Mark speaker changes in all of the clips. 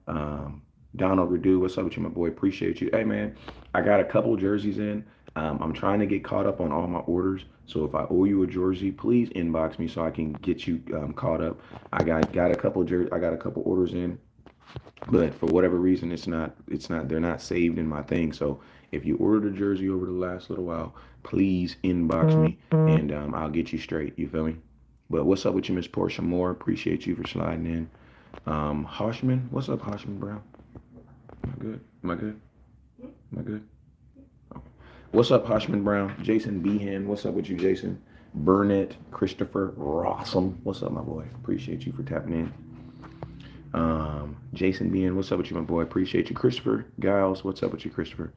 Speaker 1: Donald Redu, what's up with you, my boy? Appreciate you. Hey, man, I got a couple jerseys in. I'm trying to get caught up on all my orders. So if I owe you a jersey, please inbox me so I can get you caught up. I got a couple I got a couple orders in, but for whatever reason, it's not they're not saved in my thing. So if you ordered a jersey over the last little while, please inbox me and I'll get you straight. You feel me? But what's up with you, Miss Portia Moore? Appreciate you for sliding in. Hoshman, what's up, Hoshman Brown? Am I good? Am I good? Am I good? Okay. What's up, Hoshman Brown? Jason Behan, what's up with you, Jason? Burnett, Christopher Rossum, what's up, my boy? Appreciate you for tapping in. Jason Behan, what's up with you, my boy? Appreciate you. Christopher Giles, what's up with you, Christopher?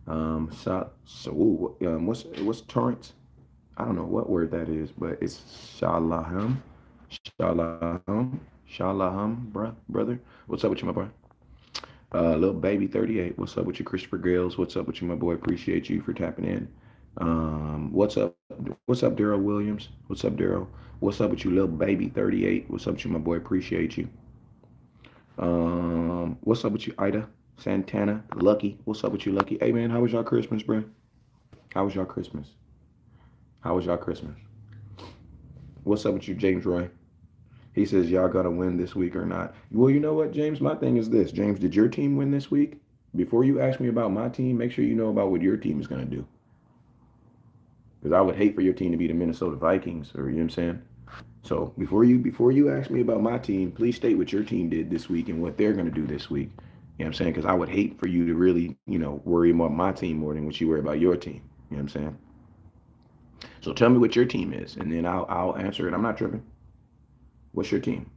Speaker 1: What's Torrance? I don't know what word that is, but it's Shalaham. Shalaham. Shalaham, brother. What's up with you, my boy? Little baby 38. What's up with you, Christopher Gales? What's up with you, my boy? Appreciate you for tapping in. What's up? What's up, Daryl Williams? What's up, Daryl? What's up with you, little baby 38? What's up with you, my boy? Appreciate you. What's up with you, Ida Santana? Lucky. What's up with you, Lucky? Hey, man, how was y'all Christmas, bro? How was y'all Christmas? How was y'all Christmas? What's up with you, James Roy? He says, y'all gonna win this week or not? Well, you know what, James? My thing is this. James, did your team win this week? Before you ask me about my team, make sure you know about what your team is gonna do. Because I would hate for your team to be the Minnesota Vikings, or you know what I'm saying? So before you ask me about my team, please state what your team did this week and what they're gonna do this week. You know what I'm saying? Because I would hate for you to really, worry about my team more than what you worry about your team. You know what I'm saying? So tell me what your team is, and then I'll answer it. I'm not tripping. What's your team?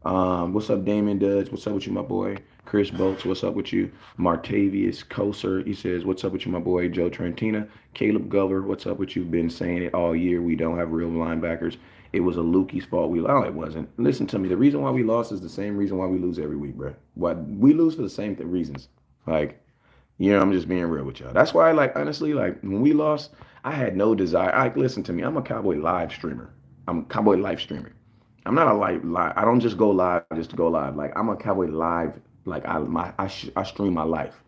Speaker 1: What's up, Damon Duds? What's up with you, my boy? Chris Bolts, what's up with you? Martavius Koser, he says, what's up with you, my boy? Joe Trentina. Caleb Gover, what's up with you? Been saying it all year. We don't have real linebackers. It was a Lukey's fault. Oh, it wasn't. Listen to me. The reason why we lost is the same reason why we lose every week, bro. Why we lose for the same reasons. Like, I'm just being real with y'all. That's why, like, honestly, like when we lost, I had no desire. Listen to me. I'm a Cowboy live streamer. I'm a Cowboy live streamer. I'm not a live. I don't just go live just to go live. Like I'm a Cowboy live. Like I stream my life.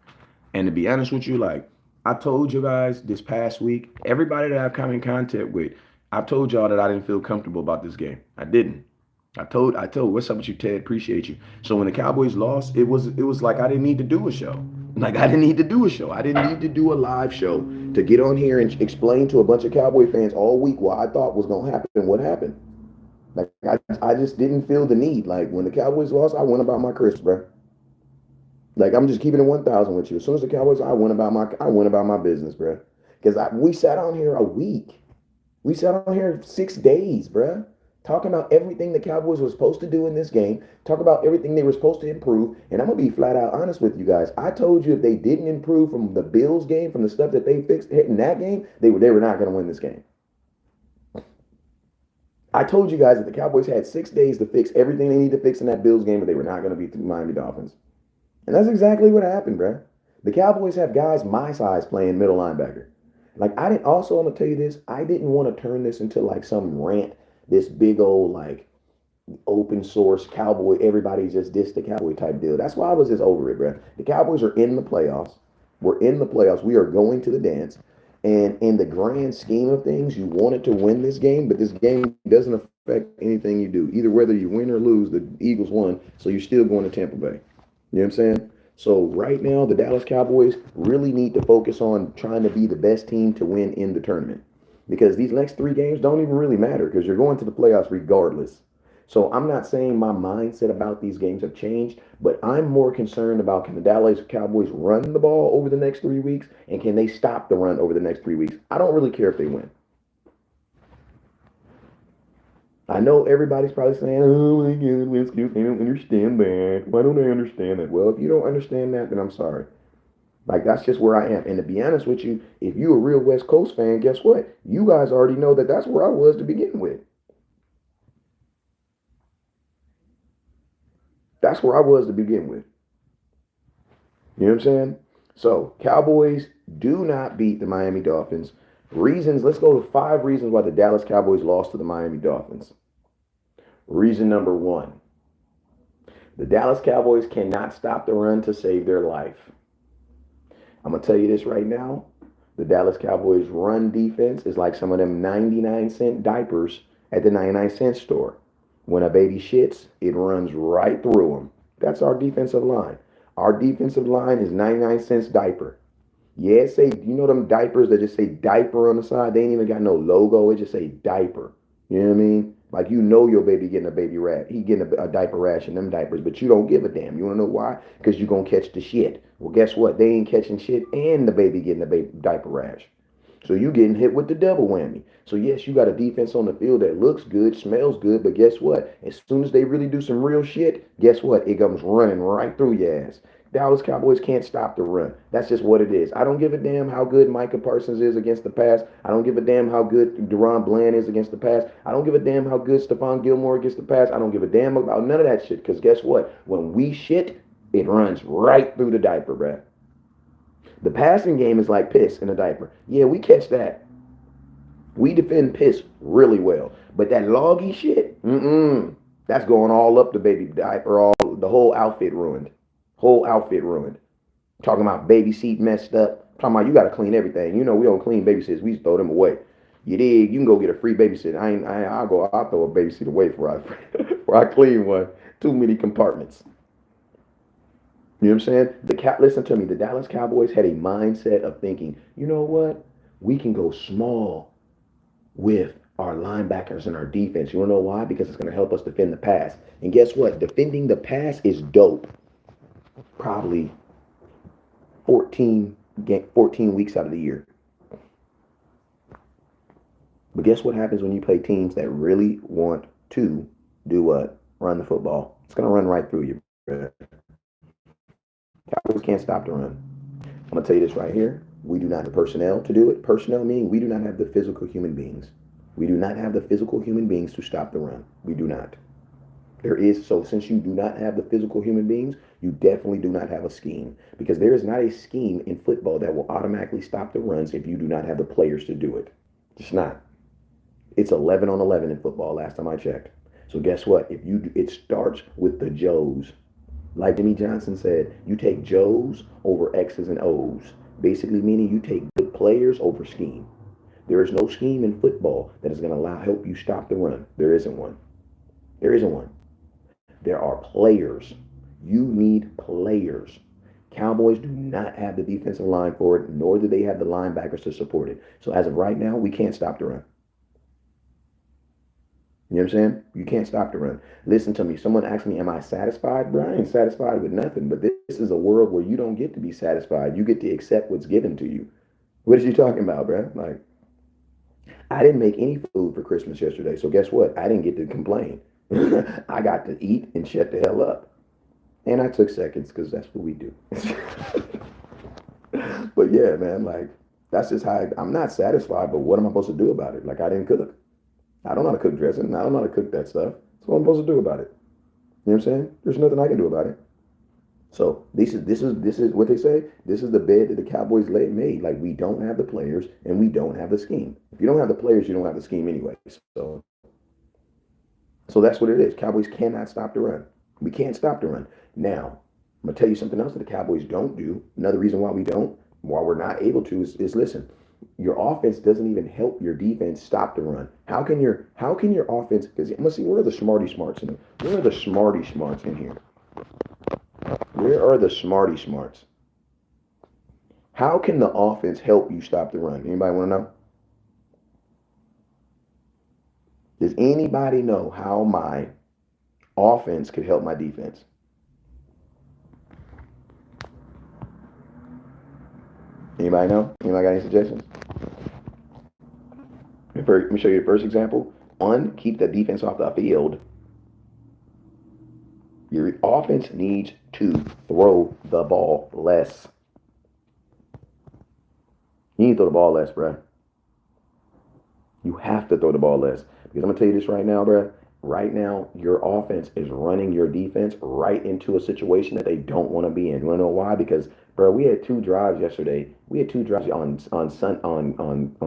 Speaker 1: And to be honest with you, like I told you guys this past week, everybody that I've come in contact with, I've told y'all that I didn't feel comfortable about this game. I didn't. I told, what's up with you, Ted? Appreciate you. So when the Cowboys lost, it was like I didn't need to do a show. Like I didn't need to do a show. I didn't need to do a live show to get on here and explain to a bunch of Cowboy fans all week what I thought was gonna happen, what happened. Like I just didn't feel the need. Like when the Cowboys lost, I went about my Christmas, bro. Like I'm just keeping it 1,000 with you. As soon as the Cowboys, I went about my business, bro. Because we sat on here a week. We sat on here 6 days, bro. Talking about everything the Cowboys were supposed to do in this game. Talk about everything they were supposed to improve. And I'm gonna be flat out honest with you guys. I told you if they didn't improve from the Bills game, from the stuff that they fixed in that game, they were not gonna win this game. I told you guys that the Cowboys had 6 days to fix everything they need to fix in that Bills game, but they were not going to beat the Miami Dolphins. And that's exactly what happened, bro. The Cowboys have guys my size playing middle linebacker. Like I didn't. Also, I'm gonna tell you this. I didn't want to turn this into like some rant. This big old like open source Cowboy. Everybody just diss the Cowboy type deal. That's why I was just over it, bro. The Cowboys are in the playoffs. We're in the playoffs. We are going to the dance. And in the grand scheme of things, you wanted to win this game, but this game doesn't affect anything you do. Either whether you win or lose, the Eagles won, so you're still going to Tampa Bay. You know what I'm saying? So right now, the Dallas Cowboys really need to focus on trying to be the best team to win in the tournament. Because these next 3 games don't even really matter because you're going to the playoffs regardless. So I'm not saying my mindset about these games have changed, but I'm more concerned about can the Dallas Cowboys run the ball over the next 3 weeks and can they stop the run over the next 3 weeks? I don't really care if they win. I know everybody's probably saying, oh my God, Winsky, I don't understand that. Why don't I understand that? Well, if you don't understand that, then I'm sorry. Like, that's just where I am. And to be honest with you, if you're a real West Coast fan, guess what? You guys already know that that's where I was to begin with. That's where I was to begin with. You know what I'm saying? So, Cowboys do not beat the Miami Dolphins. Reasons, let's go to 5 reasons why the Dallas Cowboys lost to the Miami Dolphins. Reason number one, The Dallas Cowboys cannot stop the run to save their life. I'm going to tell you this right now. The Dallas Cowboys run defense is like some of them 99-cent diapers at the 99-cent store. When a baby shits, it runs right through them. That's our defensive line. Our defensive line is 99 cents diaper. Yeah, say, you know them diapers that just say diaper on the side? They ain't even got no logo. It just say diaper. You know what I mean? Like, you know your baby getting a baby rash. He getting a diaper rash in them diapers, but you don't give a damn. You want to know why? Because you going to catch the shit. Well, guess what? They ain't catching shit and the baby getting a baby diaper rash. So you getting hit with the double whammy. So yes, you got a defense on the field that looks good, smells good, but guess what? As soon as they really do some real shit, guess what? It comes running right through your ass. Dallas Cowboys can't stop the run. That's just what it is. I don't give a damn how good Micah Parsons is against the pass. I don't give a damn how good Deron Bland is against the pass. I don't give a damn how good Stephon Gilmore against the pass. I don't give a damn about none of that shit. Because guess what? When we shit, it runs right through the diaper, bruh. The passing game is like piss in a diaper. Yeah, we catch that. We defend piss really well. But that loggy shit, that's going all up the baby diaper, all the whole outfit ruined. Whole outfit ruined. Talking about baby seat messed up. Talking about you got to clean everything. You know we don't clean baby seats. We just throw them away. You dig? You can go get a free babysitter. I'll throw a baby seat away before I clean one. Too many compartments. You know what I'm saying? Listen to me. The Dallas Cowboys had a mindset of thinking, you know what? We can go small with our linebackers and our defense. You want to know why? Because it's going to help us defend the pass. And guess what? Defending the pass is dope. Probably 14 weeks out of the year. But guess what happens when you play teams that really want to do what? Run the football. It's going to run right through you. Cowboys can't stop the run. I'm going to tell you this right here. We do not have the personnel to do it. Personnel meaning we do not have the physical human beings. We do not have the physical human beings to stop the run. We do not. So since you do not have the physical human beings, you definitely do not have a scheme. Because there is not a scheme in football that will automatically stop the runs if you do not have the players to do it. It's not. It's 11 on 11 in football last time I checked. So guess what? It starts with the Joes. Like Jimmy Johnson said, you take Joes over X's and O's. Basically meaning you take good players over scheme. There is no scheme in football that is going to help you stop the run. There isn't one. There isn't one. There are players. You need players. Cowboys do not have the defensive line for it, nor do they have the linebackers to support it. So as of right now, we can't stop the run. You know what I'm saying? You can't stop the run. Listen to me. Someone asked me, am I satisfied? Bro, I ain't satisfied with nothing. But this is a world where you don't get to be satisfied. You get to accept what's given to you. What is you talking about, bro? Like, I didn't make any food for Christmas yesterday. So guess what? I didn't get to complain. I got to eat and shut the hell up. And I took seconds because that's what we do. But yeah, man, like, that's just how I'm not satisfied, but what am I supposed to do about it? Like, I didn't cook. I don't know how to cook dressing. I don't know how to cook that stuff. So what I'm supposed to do about it? You know what I'm saying? There's nothing I can do about it. So this is what they say. This is the bed that the Cowboys made. Like, we don't have the players and we don't have the scheme. If you don't have the players, you don't have the scheme anyway. So that's what it is. Cowboys cannot stop the run. We can't stop the run. Now, I'm gonna tell you something else that the Cowboys don't do. Another reason why we're not able to is listen. Your offense doesn't even help your defense stop the run. How can your offense? Because let's see, where are the smarty smarts in? Where are the smarty smarts in here? Where are the smarty smarts? How can the offense help you stop the run? Anybody want to know? Does anybody know how my offense could help my defense? Anybody know? Anybody got any suggestions? Let me show you the first example. One, keep the defense off the field. Your offense needs to throw the ball less. You need to throw the ball less, bruh. You have to throw the ball less. Because I'm going to tell you this right now, bruh. Right now, your offense is running your defense right into a situation that they don't want to be in. You want to know why? Because, bro, we had 2 drives yesterday. We had 2 drives on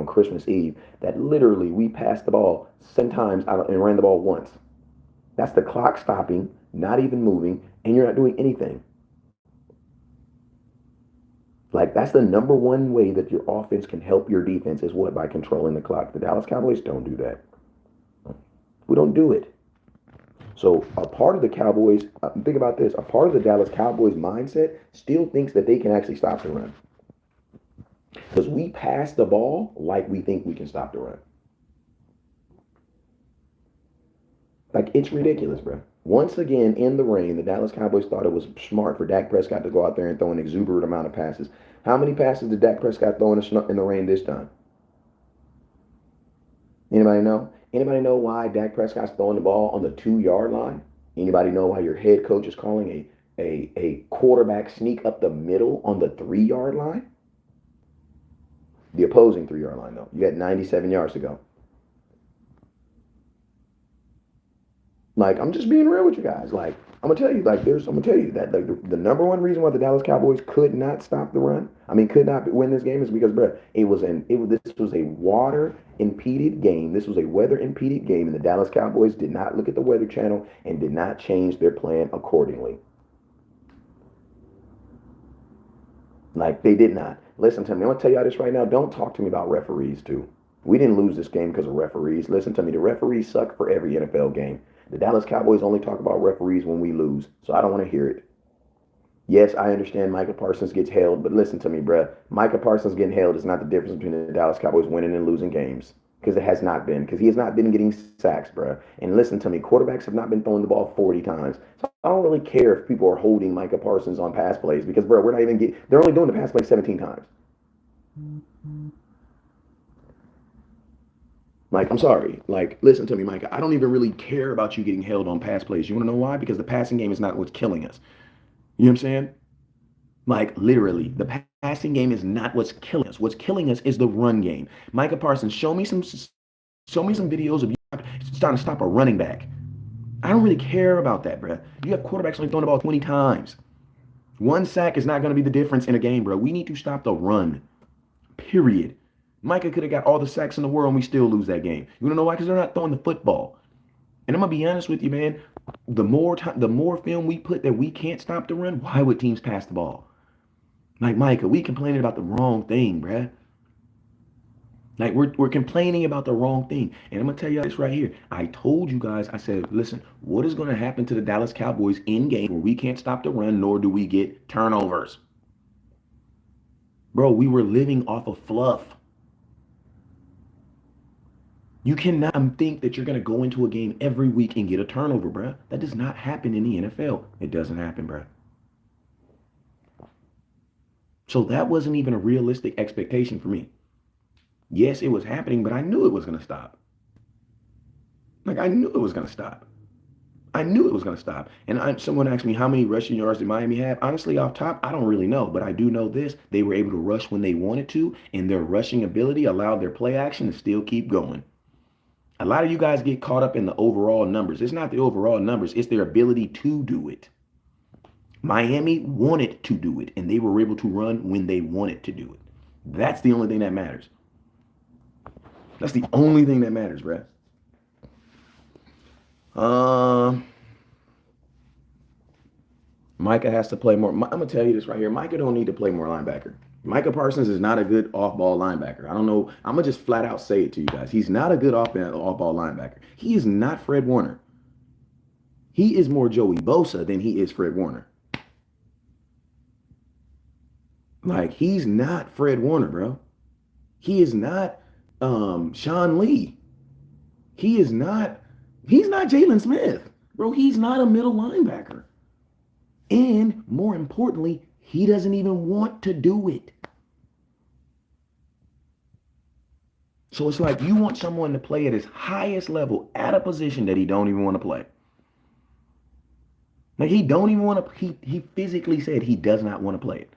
Speaker 1: Christmas Eve that literally we passed the ball 10 times out and ran the ball once. That's the clock stopping. not even moving, and you're not doing anything. Like, that's the number one way that your offense can help your defense is what? By controlling the clock. The Dallas Cowboys don't do that. We don't do it. So a part of the Cowboys, think about this, a part of the Dallas Cowboys mindset still thinks that they can actually stop the run. Because we pass the ball like we think we can stop the run. Like, it's ridiculous, bro. Once again, in the rain, the Dallas Cowboys thought it was smart for Dak Prescott to go out there and throw an exuberant amount of passes. How many passes did Dak Prescott throw in the rain this time? Anybody know? Anybody know why Dak Prescott's throwing the ball on the 2 yard line? Anybody know why your head coach is calling a quarterback sneak up the middle on the 3 yard line? The opposing 3 yard line, though. You got 97 yards to go. Like, I'm just being real with you guys. Like, I'm gonna tell you, that like the number one reason why the Dallas Cowboys could not stop the run, could not win this game is because, bro, this was a water impeded game. This was a weather impeded game, and the Dallas Cowboys did not look at the Weather Channel and did not change their plan accordingly. Like, they did not. Listen to me. I'm gonna tell y'all this right now. Don't talk to me about referees, too. We didn't lose this game because of referees. Listen to me. The referees suck for every NFL game. The Dallas Cowboys only talk about referees when we lose, so I don't want to hear it. Yes, I understand Micah Parsons gets held, but listen to me, bruh. Micah Parsons getting held is not the difference between the Dallas Cowboys winning and losing games. Because it has not been. Because he has not been getting sacks, bruh. And listen to me, quarterbacks have not been throwing the ball 40 times. So I don't really care if people are holding Micah Parsons on pass plays because, bruh, they're only doing the pass play 17 times. Like, I'm sorry. Like, listen to me, Micah. I don't even really care about you getting held on pass plays. You want to know why? Because the passing game is not what's killing us. You know what I'm saying? Like, literally, the passing game is not what's killing us. What's killing us is the run game. Micah Parsons, show me some videos of you trying to stop a running back. I don't really care about that, bro. You have quarterbacks only throwing the ball 20 times. One sack is not going to be the difference in a game, bro. We need to stop the run. Period. Micah could have got all the sacks in the world and we still lose that game. You want to know why? Because they're not throwing the football. And I'm going to be honest with you, man. The more film we put that we can't stop the run, why would teams pass the ball? Like, Micah, we complaining about the wrong thing, bruh. Like, we're complaining about the wrong thing. And I'm going to tell you this right here. I told you guys, I said, listen, what is going to happen to the Dallas Cowboys in game where we can't stop the run, nor do we get turnovers? Bro, we were living off of fluff. You cannot think that you're going to go into a game every week and get a turnover, bruh. That does not happen in the NFL. It doesn't happen, bruh. So that wasn't even a realistic expectation for me. Yes, it was happening, but I knew it was going to stop. Like, I knew it was going to stop. I knew it was going to stop. And someone asked me, how many rushing yards did Miami have? Honestly, off top, I don't really know. But I do know this. They were able to rush when they wanted to, and their rushing ability allowed their play action to still keep going. A lot of you guys get caught up in the overall numbers. It's not the overall numbers. It's their ability to do it. Miami wanted to do it, and they were able to run when they wanted to do it. That's the only thing that matters. That's the only thing that matters, bruh. Micah has to play more. I'm going to tell you this right here. Micah don't need to play more linebacker. Micah Parsons is not a good off-ball linebacker. I don't know. I'm going to just flat out say it to you guys. He's not a good off-ball linebacker. He is not Fred Warner. He is more Joey Bosa than he is Fred Warner. Like, he's not Fred Warner, bro. He is not Sean Lee. He's not Jalen Smith. Bro, he's not a middle linebacker. And more importantly, he doesn't even want to do it. So it's like you want someone to play at his highest level at a position that he don't even want to play. Like, he don't even want to, he physically said he does not want to play it.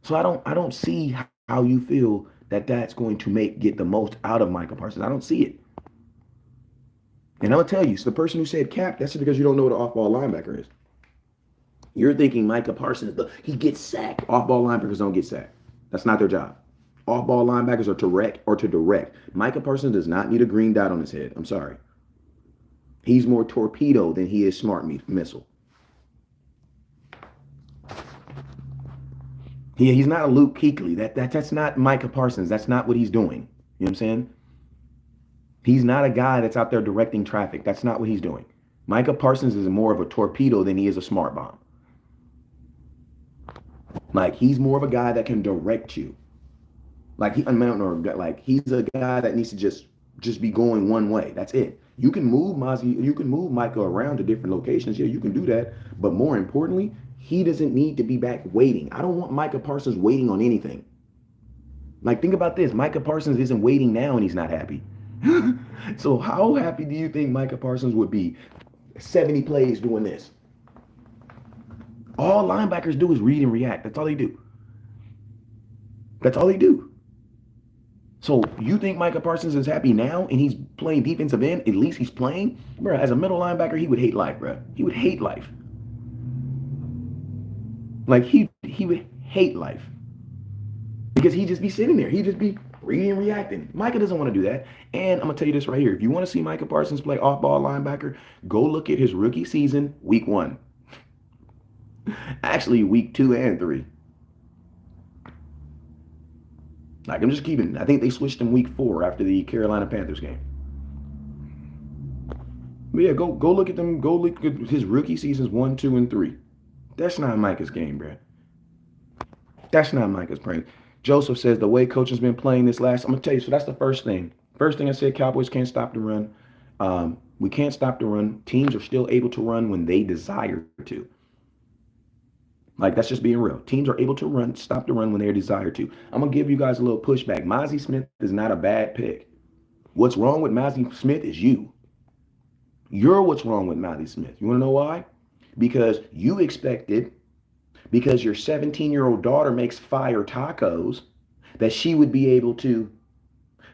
Speaker 1: So I don't see how you feel that that's going to get the most out of Micah Parsons. I don't see it. And I'm going to tell you, so the person who said cap, that's because you don't know what an off-ball linebacker is. You're thinking Micah Parsons, he gets sacked. Off-ball linebackers don't get sacked. That's not their job. Off-ball linebackers are to wreck or to direct. Micah Parsons does not need a green dot on his head. I'm sorry. He's more torpedo than he is smart missile. He's not a Luke Kuechly. That's not Micah Parsons. That's not what he's doing. You know what I'm saying? He's not a guy that's out there directing traffic. That's not what he's doing. Micah Parsons is more of a torpedo than he is a smart bomb. Like, he's more of a guy that can direct you. Like, he's a guy that needs to just be going one way. That's it. You can move Micah around to different locations. Yeah, you can do that. But more importantly, he doesn't need to be back waiting. I don't want Micah Parsons waiting on anything. Like, think about this. Micah Parsons isn't waiting now and he's not happy. So how happy do you think Micah Parsons would be 70 plays doing this? All linebackers do is read and react. That's all they do. That's all they do. So you think Micah Parsons is happy now and he's playing defensive end? At least he's playing? Bro, as a middle linebacker, he would hate life, bro. He would hate life. Like, he would hate life. Because he'd just be sitting there. He'd just be reading and reacting. Micah doesn't want to do that. And I'm going to tell you this right here. If you want to see Micah Parsons play off-ball linebacker, go look at his rookie season, week 1. Actually, week 2 and 3. Like, I'm just keeping. I think they switched him week 4 after the Carolina Panthers game. But yeah, go look at them. Go look at his rookie seasons 1, 2, and 3. That's not Micah's game, bro. That's not Micah's playing. Joseph says the way coach has been playing this last. I'm gonna tell you. So that's the first thing. First thing I said, Cowboys can't stop the run. We can't stop the run. Teams are still able to run when they desire to. Like, that's just being real. Teams are able to stop the run when they desire to. I'm going to give you guys a little pushback. Mazi Smith is not a bad pick. What's wrong with Mazi Smith is you. You're what's wrong with Mazi Smith. You want to know why? Because you expected, because your 17-year-old daughter makes fire tacos, that she would be able to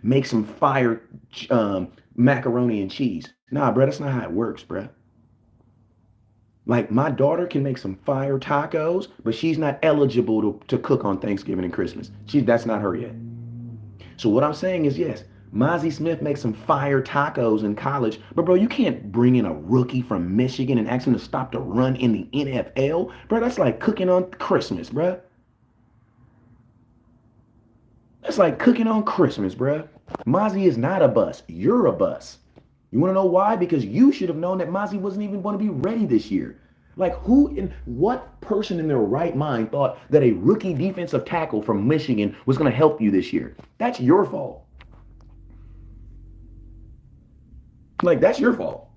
Speaker 1: make some fire macaroni and cheese. Nah, bro, that's not how it works, bro. Like, my daughter can make some fire tacos, but she's not eligible to cook on Thanksgiving and Christmas. That's not her yet. So what I'm saying is, yes, Mazi Smith makes some fire tacos in college, but bro, you can't bring in a rookie from Michigan and ask him to stop the run in the NFL. Bro, that's like cooking on Christmas, bro. That's like cooking on Christmas, bro. Mazi is not a bus. You're a bus. You want to know why? Because you should have known that Mazi wasn't even going to be ready this year. Like, what person in their right mind thought that a rookie defensive tackle from Michigan was going to help you this year? That's your fault. Like, that's your fault.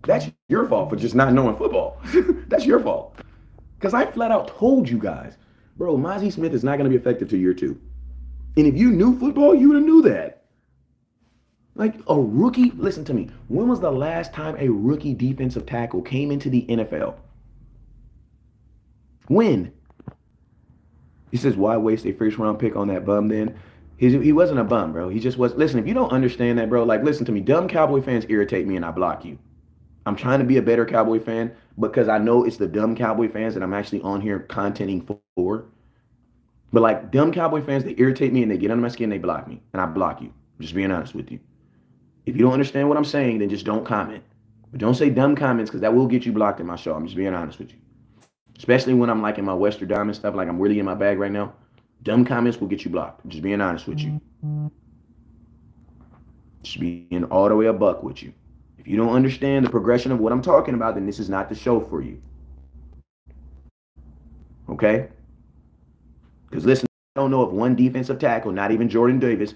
Speaker 1: That's your fault for just not knowing football. That's your fault. Because I flat out told you guys, bro, Mazi Smith is not going to be effective till year 2. And if you knew football, you would have knew that. Like, a rookie, listen to me. When was the last time a rookie defensive tackle came into the NFL? When? He says, why waste a first round pick on that bum then? He wasn't a bum, bro. He just was. Listen, if you don't understand that, bro, like, listen to me. Dumb Cowboy fans irritate me and I block you. I'm trying to be a better Cowboy fan because I know it's the dumb Cowboy fans that I'm actually on here contenting for. But, like, dumb Cowboy fans, they irritate me and they get under my skin and they block me. And I block you. Just being honest with you. If you don't understand what I'm saying, then just don't comment. But don't say dumb comments because that will get you blocked in my show. I'm just being honest with you. Especially when I'm like in my Western Diamond stuff, like I'm really in my bag right now. Dumb comments will get you blocked. I'm just being honest with you. Just being all the way a buck with you. If you don't understand the progression of what I'm talking about, then this is not the show for you. Okay? Because listen, I don't know of one defensive tackle, not even Jordan Davis,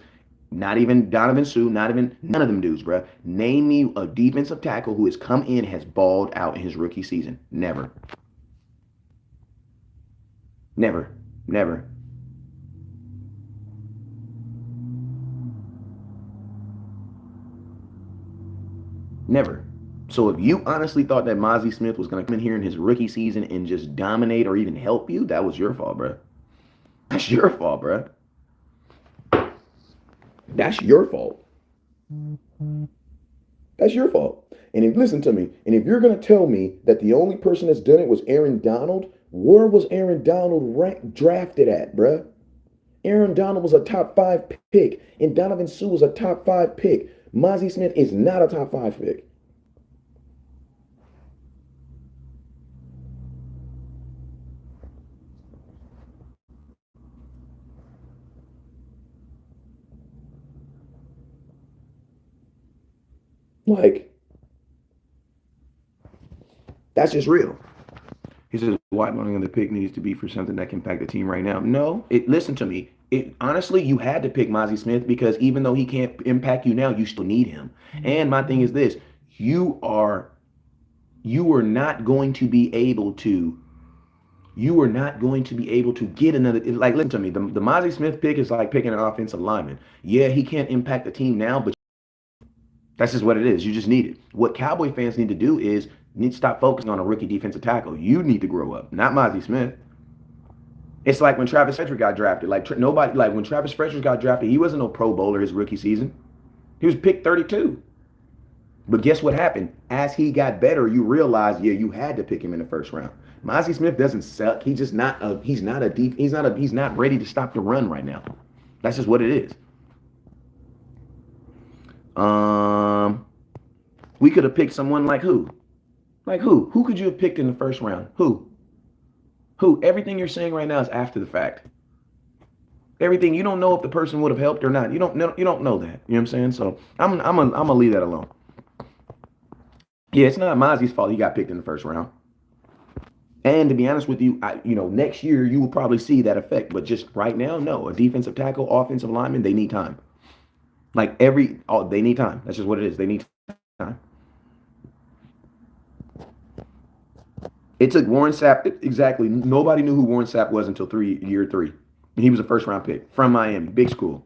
Speaker 1: not even Donovan Sue, not even none of them dudes, bro. Name me a defensive tackle who has come in and has balled out in his rookie season. Never. Never. Never. Never. So if you honestly thought that Mazi Smith was going to come in here in his rookie season and just dominate or even help you, that was your fault, bro. That's your fault, bro. That's your fault. That's your fault. And if, listen to me, and if you're going to tell me that the only person that's done it was Aaron Donald, where was Aaron Donald drafted at, bruh? Aaron Donald was a top 5 pick, and Donovan Sue was a top 5 pick. Mazi Smith is not a top 5 pick. Like, that's just real. He says, why money on the pick needs to be for something that can impact the team right now. No, listen to me. Honestly, you had to pick Mozzie Smith because even though he can't impact you now, you still need him. And my thing is this: you are you are not going to be able to you are not going to be able to get another. Like, listen to me. The Mozzie Smith pick is like picking an offensive lineman. Yeah, he can't impact the team now, but that's just what it is. You just need it. What Cowboy fans need to do is need to stop focusing on a rookie defensive tackle. You need to grow up, not Mozzie Smith. It's like when Travis Frederick got drafted. Like when Travis Frederick got drafted, he wasn't no Pro Bowler his rookie season. He was picked 32. But guess what happened? As he got better, you realize, yeah, you had to pick him in the first round. Mozzie Smith doesn't suck. He's just not a he's not a deep he's not ready to stop the run right now. That's just what it is. Um we could have picked someone like who? Like who? Who could you have picked in the first round? Who? Who? Everything you're saying right now is after the fact. Everything you don't know if the person would have helped or not. You don't know that. You know what I'm saying? So I'm gonna leave that alone. Yeah, it's not Mozzie's fault he got picked in the first round. And to be honest with you, next year you will probably see that effect. But just right now, no. A defensive tackle, offensive lineman, they need time. They need time. That's just what it is. They need time. It took Warren Sapp exactly. Nobody knew who Warren Sapp was until year three. And he was a first round pick from Miami, big school.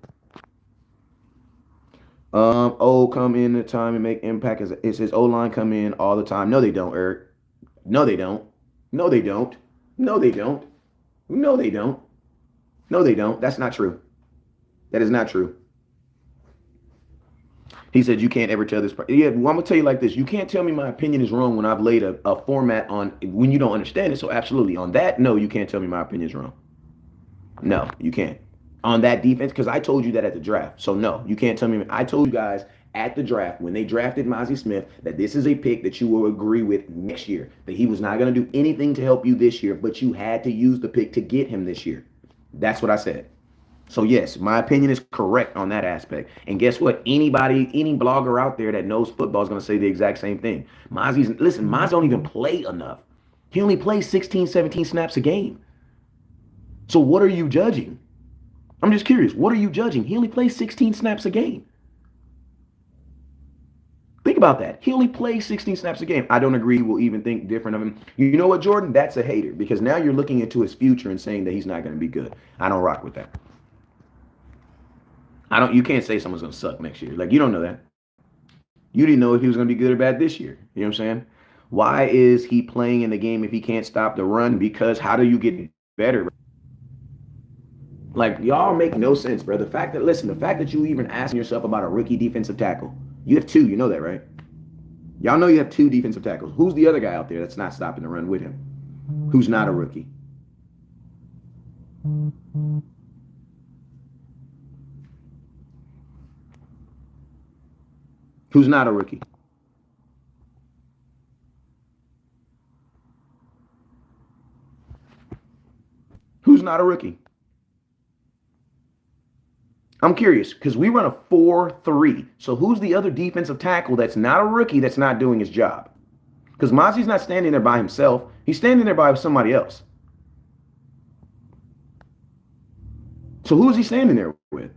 Speaker 1: Come in at time and make impact. It says O line come in all the time. No, they don't, Eric. No, they don't. No, they don't. No, they don't. No, they don't. No, they don't. That's not true. That is not true. He said you can't ever tell this. Yeah, well, I'm gonna tell you like this. You can't tell me my opinion is wrong when I've laid a format on when you don't understand it. So absolutely on that, no, you can't tell me my opinion is wrong. No, you can't. On that defense, because I told you that at the draft. So no, you can't tell me. I told you guys at the draft when they drafted Mozzie Smith that this is a pick that you will agree with next year. That he was not going to do anything to help you this year, but you had to use the pick to get him this year. That's what I said. So yes, my opinion is correct on that aspect. And guess what? Any blogger out there that knows football is going to say the exact same thing. Mozzie don't even play enough. He only plays 16, 17 snaps a game. So what are you judging? I'm just curious. What are you judging? He only plays 16 snaps a game. Think about that. He only plays 16 snaps a game. I don't agree. We'll even think different of him. You know what, Jordan? That's a hater because now you're looking into his future and saying that he's not going to be good. I don't rock with that. You can't say someone's going to suck next year. Like, you don't know that. You didn't know if he was going to be good or bad this year. You know what I'm saying? Why is he playing in the game if he can't stop the run? Because how do you get better? Like, y'all make no sense, bro. The fact that you even asking yourself about a rookie defensive tackle, you have two. You know that, right? Y'all know you have two defensive tackles. Who's the other guy out there that's not stopping the run with him? Who's not a rookie? Who's not a rookie? Who's not a rookie? I'm curious because we run a 4-3. So who's the other defensive tackle that's not a rookie that's not doing his job? Because Mozzie's not standing there by himself. He's standing there by somebody else. So who is he standing there with?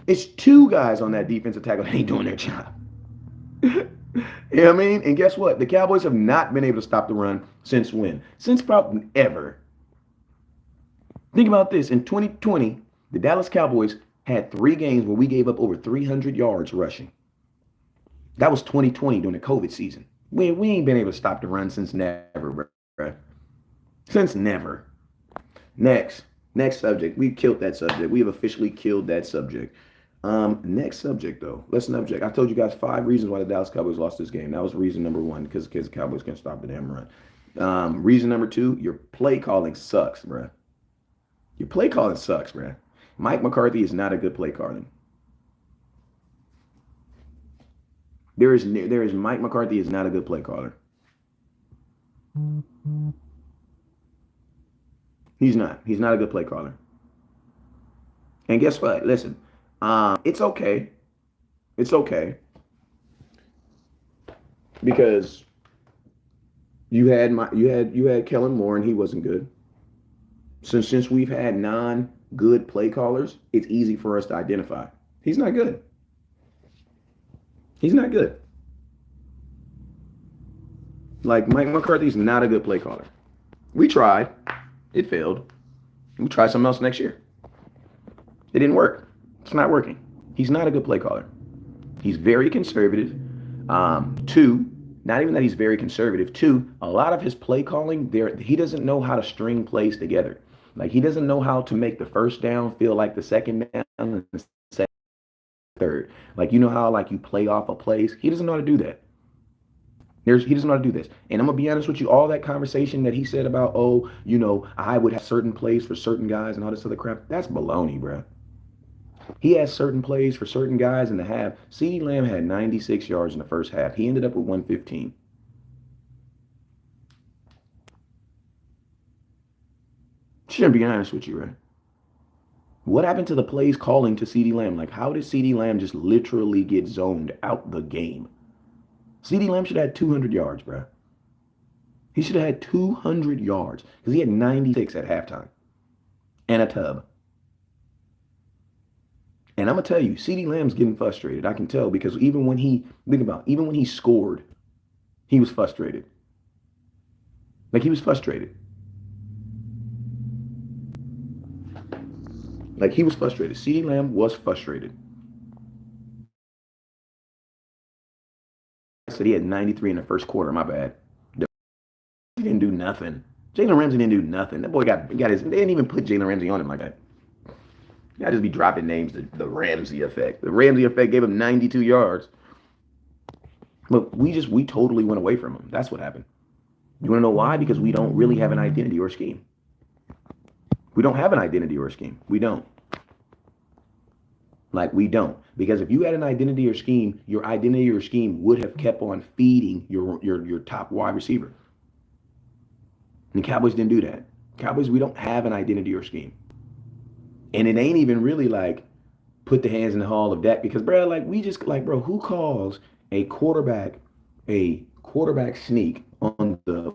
Speaker 1: It's two guys on that defensive tackle that ain't doing their job. You know what I mean? And guess what? The Cowboys have not been able to stop the run since when? Since probably ever. Think about this. In 2020, the Dallas Cowboys had 3 games where we gave up over 300 yards rushing. That was 2020 during the COVID season. We ain't been able to stop the run since never, bro. Since never. Next subject. We killed that subject. We have officially killed that subject. Next subject though. Listen subject. I told you guys 5 reasons why the Dallas Cowboys lost this game. That was reason number 1 because the Cowboys can't stop the damn run. Reason number 2, your play calling sucks, bro. Your play calling sucks, bro. Mike McCarthy is not a good play calling. Mike McCarthy is not a good play caller. He's not. He's not a good play caller. And guess what? Listen, it's okay. It's okay. because you had Kellen Moore and he wasn't good. Since we've had non-good play callers, it's easy for us to identify. He's not good. He's not good. Like Mike McCarthy's not a good play caller. We tried. It failed. We try something else next year. It didn't work. It's not working. He's not a good play caller. He's very conservative. Two, not even that he's very conservative. Two, a lot of his play calling, there he doesn't know how to string plays together. Like he doesn't know how to make the first down feel like the second down and the second, third. Like you know how like you play off of plays. He doesn't know how to do that. He doesn't know how to do this. And I'm gonna be honest with you, all that conversation that he said about, oh, I would have certain plays for certain guys and all this other crap, that's baloney, bro. He has certain plays for certain guys in the half. CeeDee Lamb had 96 yards in the first half. He ended up with 115. Shouldn't be honest with you, right? What happened to the plays calling to CeeDee Lamb? Like, how did CeeDee Lamb just literally get zoned out the game? CeeDee Lamb should have had 200 yards, bro. He should have had 200 yards because he had 96 at halftime and a tub. And I'm gonna tell you, CeeDee Lamb's getting frustrated. I can tell because even when he scored, he was frustrated. Like he was frustrated. Like he was frustrated. CeeDee Lamb was frustrated. I said he had 93 in the first quarter. My bad. He didn't do nothing. Jalen Ramsey didn't do nothing. That boy got his. They didn't even put Jalen Ramsey on him like that. You gotta just be dropping names. The Ramsey effect. The Ramsey effect gave him 92 yards. But we totally went away from him. That's what happened. You want to know why? Because we don't really have an identity or scheme. We don't have an identity or a scheme. We don't. Like we don't. Because if you had an identity or scheme, your identity or scheme would have kept on feeding your top wide receiver. And the Cowboys didn't do that. Cowboys, we don't have an identity or scheme. And it ain't even really like put the hands in the hall of Dak because, bro, like we just like, bro, who calls a quarterback sneak on the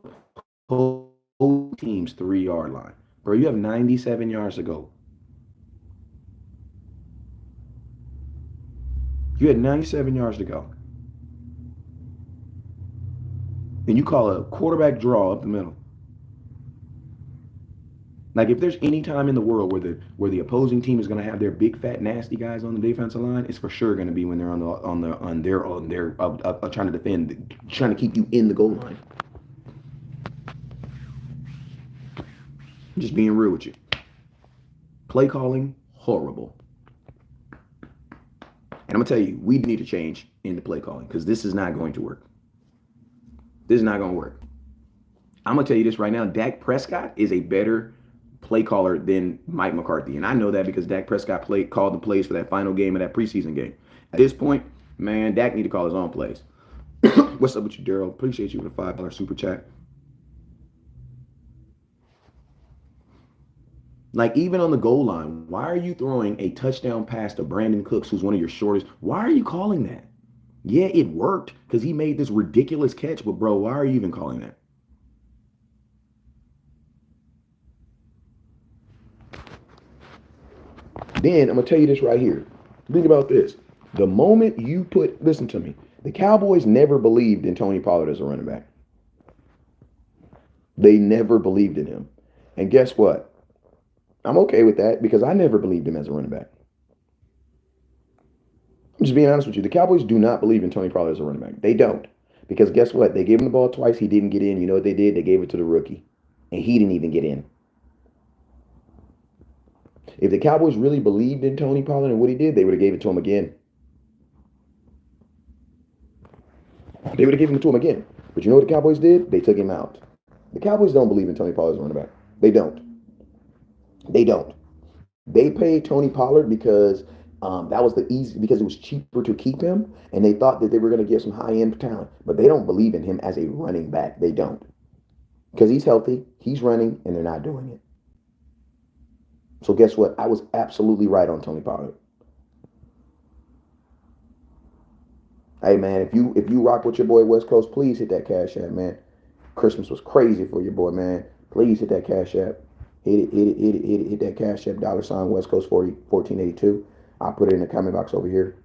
Speaker 1: whole team's 3-yard line? Bro, you have 97 yards to go. You had 97 yards to go. And you call a quarterback draw up the middle. Like if there's any time in the world where the opposing team is going to have their big fat nasty guys on the defensive line, it's for sure going to be when they're on their trying to defend, trying to keep you in the goal line. I'm just being real with you. Play calling horrible. And I'm gonna tell you, we need to change in the play calling because this is not going to work. This is not going to work. I'm gonna tell you this right now. Dak Prescott is a better play caller than Mike McCarthy. And I know that because Dak Prescott called the plays for that final game of that preseason game. At this point, man, Dak need to call his own plays. What's up with you, Daryl? Appreciate you with a $5 super chat. Like even on the goal line, why are you throwing a touchdown pass to Brandon Cooks, who's one of your shortest? Why are you calling that? Yeah, it worked because he made this ridiculous catch, but bro, why are you even calling that? Then I'm gonna tell you this right here. Think about this. The moment listen to me, the Cowboys never believed in Tony Pollard as a running back. They never believed in him. And guess what? I'm okay with that because I never believed him as a running back. I'm just being honest with you. The Cowboys do not believe in Tony Pollard as a running back. They don't. Because guess what? They gave him the ball twice. He didn't get in. You know what they did? They gave it to the rookie. And he didn't even get in. If the Cowboys really believed in Tony Pollard and what he did, they would have gave it to him again. They would have given it to him again. But you know what the Cowboys did? They took him out. The Cowboys don't believe in Tony Pollard as a running back. They don't. They don't. They paid Tony Pollard because that was because it was cheaper to keep him, and they thought that they were going to get some high-end talent. But they don't believe in him as a running back. They don't. Because he's healthy, he's running, and they're not doing it. So guess what? I was absolutely right on Tony Pollard. Hey man, if you rock with your boy West Coast, please hit that cash app, man. Christmas was crazy for your boy, man. Please hit that cash app. Hit it, hit it, hit it, hit it, hit that cash app, $ West Coast 1482. I'll put it in the comment box over here.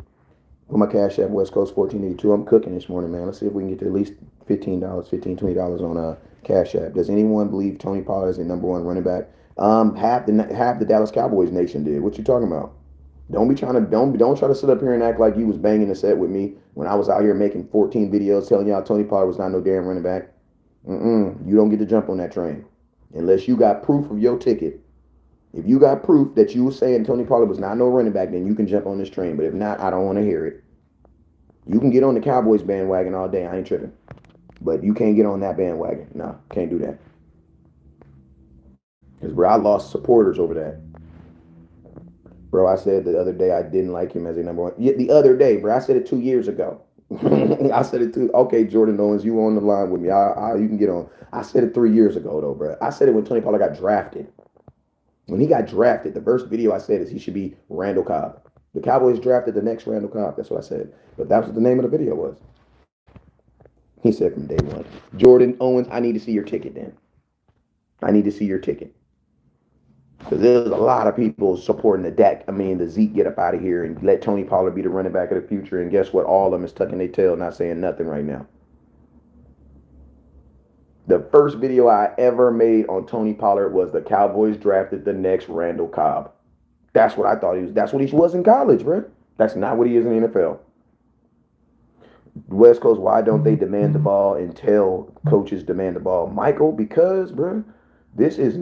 Speaker 1: Put my cash app West Coast 1482. I'm cooking this morning, man. Let's see if we can get to at least $15, $20 on Cash App. Does anyone believe Tony Pollard is a number one running back? Half the Dallas Cowboys nation did. What you talking about? Don't try to sit up here and act like you was banging the set with me when I was out here making 14 videos telling y'all Tony Pollard was not no damn running back. You don't get to jump on that train unless you got proof of your ticket. If you got proof that you were saying Tony Pollard was not no running back, then you can jump on this train. But if not, I don't want to hear it. You can get on the Cowboys bandwagon all day. I ain't tripping. But you can't get on that bandwagon. No, can't do that. Because, bro, I lost supporters over that. Bro, I said the other day I didn't like him as a number one. Yeah, the other day, bro. I said it 2 years ago. I said it too. Okay, Jordan Owens, you on the line with me. You can get on. I said it 3 years ago, though, bro. I said it when Tony Pollard got drafted. When he got drafted, the first video I said is he should be Randall Cobb. The Cowboys drafted the next Randall Cobb. That's what I said. But that's what the name of the video was. He said from day one, Jordan Owens, I need to see your ticket then. I need to see your ticket. Because there's a lot of people supporting the Zeke get up out of here and let Tony Pollard be the running back of the future. And guess what? All of them is tucking their tail, not saying nothing right now. The first video I ever made on Tony Pollard was the Cowboys drafted the next Randall Cobb. That's what I thought he was. That's what he was in college, bro. That's not what he is in the NFL. West Coast, why don't they demand the ball and tell coaches demand the ball? Michael, because, bro, this is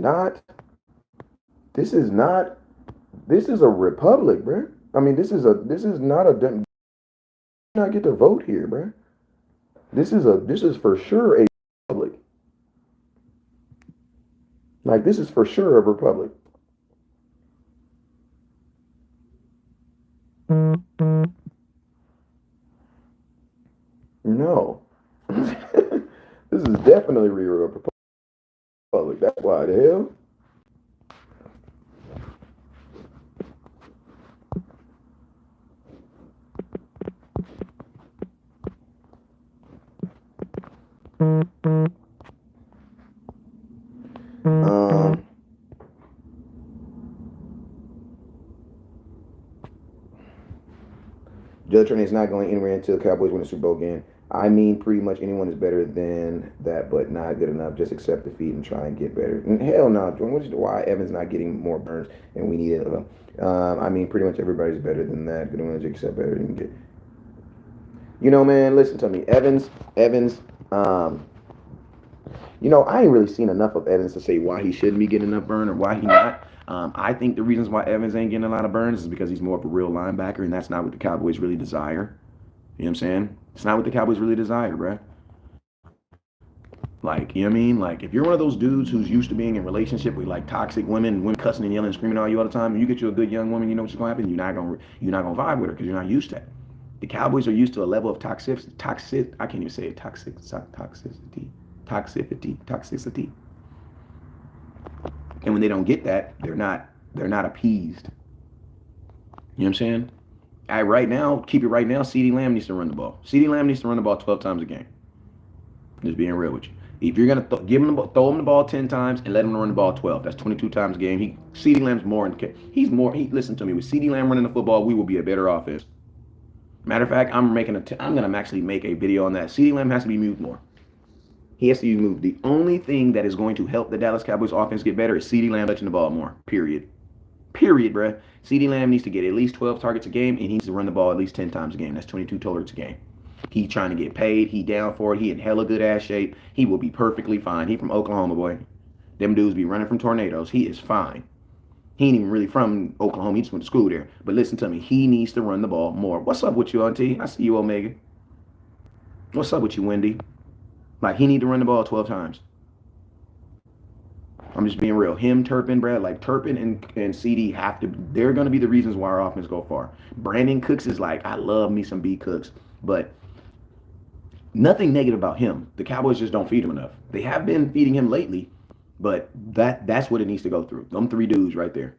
Speaker 1: a republic, bro. I mean, this is not a, not get to vote here, bro. This is for sure a republic. Like, this is for sure a republic. No. This is definitely a republic. That's why the hell. Judge Trent is not going anywhere until the Cowboys win the Super Bowl again. I mean, pretty much anyone is better than that, but not good enough. Just accept defeat and try and get better. And hell no, why Evans not getting more burns and we need it? I mean, pretty much everybody's better than that. Good ones accept better than get. You know, man, listen to me. Evans. I ain't really seen enough of Evans to say why he shouldn't be getting enough burn or why he not. I think the reasons why Evans ain't getting a lot of burns is because he's more of a real linebacker, and that's not what the Cowboys really desire. You know what I'm saying? It's not what the Cowboys really desire, bruh. Like, you know what I mean? Like, if you're one of those dudes who's used to being in a relationship with, like, toxic women cussing and yelling and screaming at you all the time, and you get you a good young woman, you know what's going to happen? You're not gonna vibe with her because you're not used to that. The Cowboys are used to a level of toxicity. I can't even say it. Toxicity. And when they don't get that, they're not appeased. You know what I'm saying? Right now, CeeDee Lamb needs to run the ball. CeeDee Lamb needs to run the ball 12 times a game. Just being real with you. If you're gonna throw him the ball 10 times and let him run the ball 12, that's 22 times a game. CeeDee Lamb's more. Listen to me. With CeeDee Lamb running the football, we will be a better offense. Matter of fact, I'm gonna actually make a video on that. CeeDee Lamb has to be moved more. He has to be moved. The only thing that is going to help the Dallas Cowboys offense get better is CeeDee Lamb touching the ball more. Period, bruh. CeeDee Lamb needs to get at least 12 targets a game, and he needs to run the ball at least 10 times a game. That's 22 targets a game. He trying to get paid. He down for it. He in hella good ass shape. He will be perfectly fine. He from Oklahoma, boy. Them dudes be running from tornadoes. He is fine. He ain't even really from Oklahoma. He just went to school there. But listen to me. He needs to run the ball more. What's up with you, Auntie? I see you, Omega. What's up with you, Wendy? Like, he need to run the ball 12 times. I'm just being real. Him, Turpin, Brad, like Turpin and CD they're going to be the reasons why our offense go far. Brandon Cooks is like, I love me some B Cooks. But nothing negative about him. The Cowboys just don't feed him enough. They have been feeding him lately, but that's what it needs to go through. Them three dudes right there.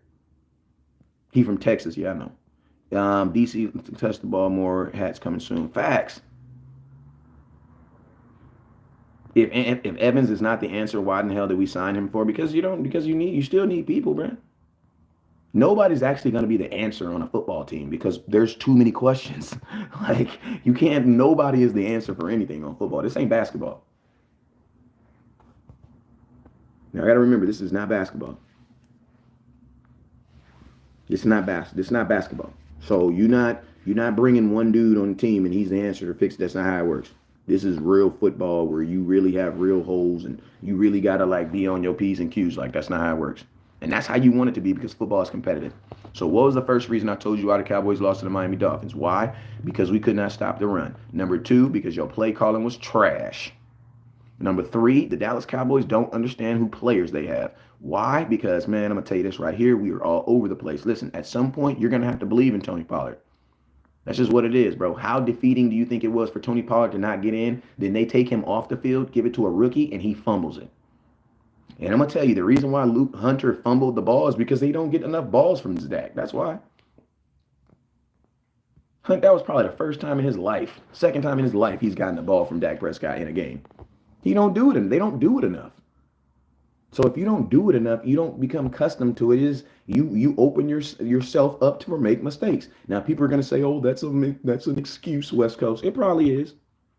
Speaker 1: He from Texas, yeah, I know. DC touch the ball more. Hats coming soon. Facts. If Evans is not the answer, why in the hell did we sign him for? Because you still need people, bro. Nobody's actually going to be the answer on a football team because there's too many questions. Like you can't. Nobody is the answer for anything on football. This ain't basketball. Now I got to remember this is not basketball. This is not basketball. So you're not bringing one dude on the team and he's the answer to fix it. That's not how it works. This is real football where you really have real holes and you really gotta like be on your P's and Q's. Like that's not how it works. And that's how you want it to be because football is competitive. So what was the first reason I told you why the Cowboys lost to the Miami Dolphins? Why? Because we could not stop the run. Number two, because your play calling was trash. Number three, the Dallas Cowboys don't understand who players they have. Why? Because, man, I'm going to tell you this right here. We are all over the place. Listen, at some point, you're going to have to believe in Tony Pollard. That's just what it is, bro. How defeating do you think it was for Tony Pollard to not get in? Then they take him off the field, give it to a rookie, and he fumbles it. And I'm going to tell you, the reason why Luke Hunter fumbled the ball is because they don't get enough balls from Dak. That's why. Hunt, that was probably the first time in his life, second time in his life, he's gotten the ball from Dak Prescott in a game. He don't do it, and they don't do it enough. So if you don't do it enough, you don't become accustomed to it. Is you open yourself up to make mistakes. Now people are going to say, "Oh, that's an excuse, West Coast." It probably is.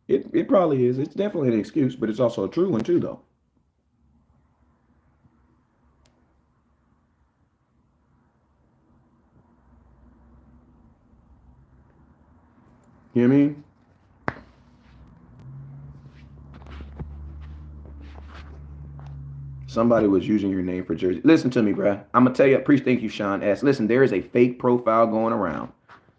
Speaker 1: It probably is. It's definitely an excuse, but it's also a true one too, though. You know what I mean? Somebody was using your name for jersey. Listen to me, bruh. I'm gonna tell you. Thank you, Sean S. Listen, there is a fake profile going around.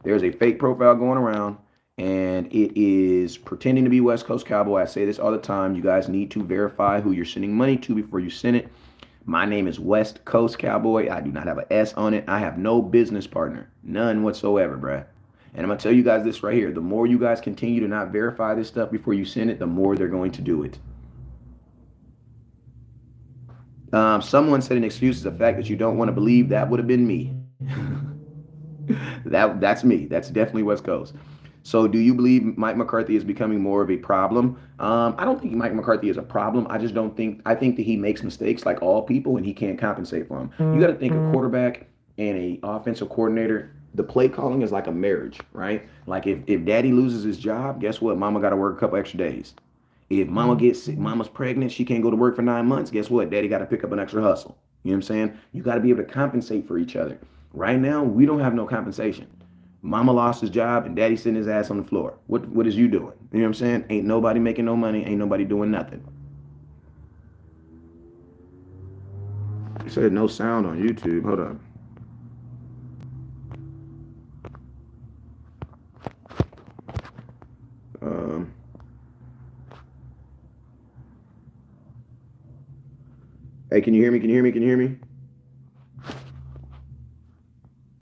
Speaker 1: There's a fake profile going around, and it is pretending to be West Coast Cowboy. I say this all the time. You guys need to verify who you're sending money to before you send it. My name is West Coast Cowboy. I do not have an S on it. I have no business partner, none whatsoever, bruh. And I'm gonna tell you guys this right here. The more you guys continue to not verify this stuff before you send it, the more they're going to do it. Someone said an excuse is the fact that you don't want to believe. That would have been me. That's me. That's definitely West Coast. So, do you believe Mike McCarthy is becoming more of a problem? I don't think Mike McCarthy is a problem. I just don't think. I think that he makes mistakes like all people, and he can't compensate for them. You got to think a quarterback and a offensive coordinator. The play calling is like a marriage, right? Like if Daddy loses his job, guess what? Mama got to work a couple extra days. If mama gets sick, mama's pregnant, she can't go to work for 9 months. Guess what? Daddy got to pick up an extra hustle. You know what I'm saying? You got to be able to compensate for each other. Right now, we don't have no compensation. Mama lost his job and daddy sitting his ass on the floor. What is you doing? You know what I'm saying? Ain't nobody making no money. Ain't nobody doing nothing. It said no sound on YouTube. Hold on. Um, hey, can you hear me? Can you hear me? Can you hear me?